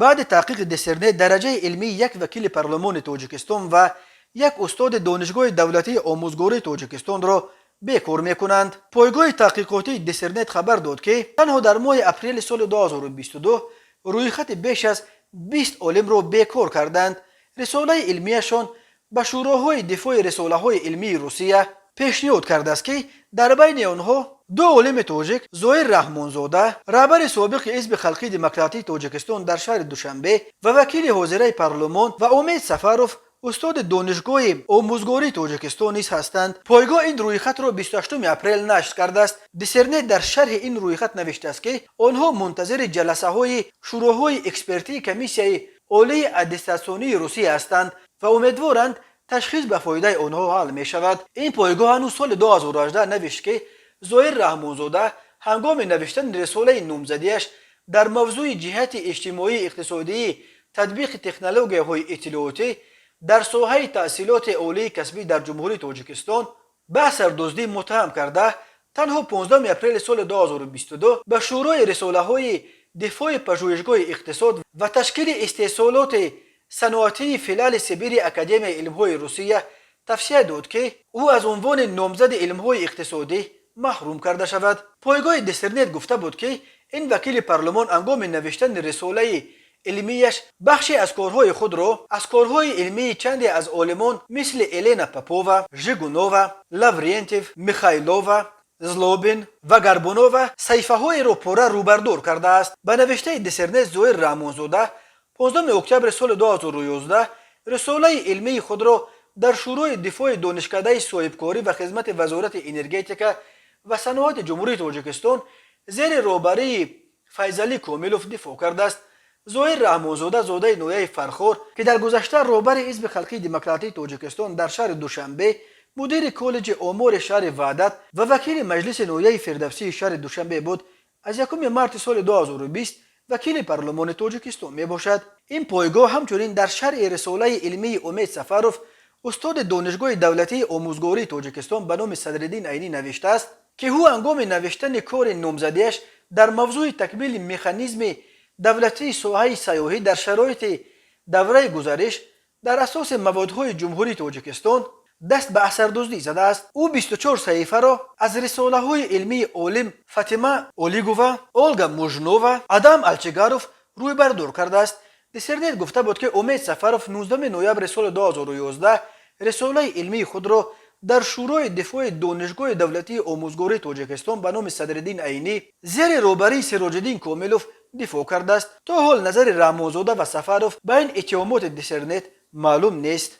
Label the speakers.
Speaker 1: بعد تحقیق دسرنه درجه علمی یک وکیل پارلمان تاجیکستان و یک استاد دانشگاه دولتی آموزگاری تاجیکستان را بیکار میکنند. پایگاه تحقیقاتی دسرنت خبر داد که تنها در ماه اپریل سال 2022 رویخط بیش از 20 عالم را بیکار کردند. رساله علمیشان به شوراهای دفاع رساله‌های علمی روسیه پیشنهاد کرده است که در بین آنها دو عالم تاجیک، ظاهر رحمانزاده رهبر سابق حزب خلقی دموکراتی تاجیکستان در شهر دوشنبه و وکیل حاضره پارلمان و امید سفروف استاد دانشگاه آموزگاری تاجیکستان نیز هستند. پایگاه این رویخط را 28 اپریل نشر کرده است. دسرنت در شرح این رویخط نوشته است که آنها منتظر جلسه های شوراهای اکسپرتی کمیسیای عالی اتستاسیونی روسیه هستند و امیدوارند تشخیص به فایده آنها حل می شود. این پایگاه هنوز سال 2018 نوشت که ظاهر رحمانزاده هنگام نوشتن رساله نامزدیش در موضوع جهت اجتماعی اقتصادی تطبیق تکنولوژی‌های اطلاعاتی در ساحه تحصیلات عالی کسبی در جمهوری تاجیکستان به سردزدی متهم کرده تنها 15 اپریل سال 2022 به شورای رساله‌های دفاع پژوهشگاه اقتصاد و تشکیل استحصالات صنعتی فیلال سیبری اکادمی علم‌های روسیه توصیه داد که او از عنوان نامزد علم‌های اقتصادی محروم کرده شود. پایگاه دسرنت گفته بود که این وکیل پارلمان هنگام نوشتن رساله علمیش بخشی از کارهای خود را از کارهای علمی چندی از عالمان مثل الینا پاپووا، ژیگونووا، لاورینتیو، میخایلووا، زلوبین و گربونووا صحیفه‌های را پاره روبردار کرده است. به نوشته دسرنت ظاهر رحمانزاده 15 اکتبر سال 2011 رساله علمی خود را در شورای دفاع دانشکده صاحبکاری و خدمت وزارت انرژتیکا و صنعت جمهوری تاجیکستان زیر رهبری فیضعلی کاملوف دفاع کرده است. ظاهر رحمانزاده زاده نویه فرخور که در گذشته رهبر حزب خلقی دموکراتی تاجیکستان در شهر دوشنبه مدیر کالج آمار شهر وحدت و وکیل مجلس نویه فردوسی شهر دوشنبه بود، از 1 مارس سال 2020 وکیل پارلمان تاجیکستان می باشد. این پایگاه همچنین در شرح رساله علمی امید سفروف استاد دانشگاه دولتی آموزگاری تاجیکستان به نام صدرالدین عینی نوشته است که او هنگام نوشتن کار نامزدیش در موضوع تکمیل مکانیزم دولتی ساحه سیاحی در شرایط دوره گذشته در اساس موادهای جمهوری تاجیکستان دست به اثردزدی زده است. او 24 صحیفه را از رساله های علمی عالم فاطمه اولیگووا، اولگا موژنووا، آدم الچگاروف روی بردار کرده است. دسرنت گفته بود که امید سفروف 19 نوامبر سال 2011 رساله علمی خود را در شورای دفاع دانشگاه دولتی آموزگاری تاجیکستان به نام صدرالدین عینی زیر رهبری سراجالدین کاملوف دفاع کرده است. تا حال نظر رحمانزاده و سفروف به این اتهامات دسرنت معلوم نیست.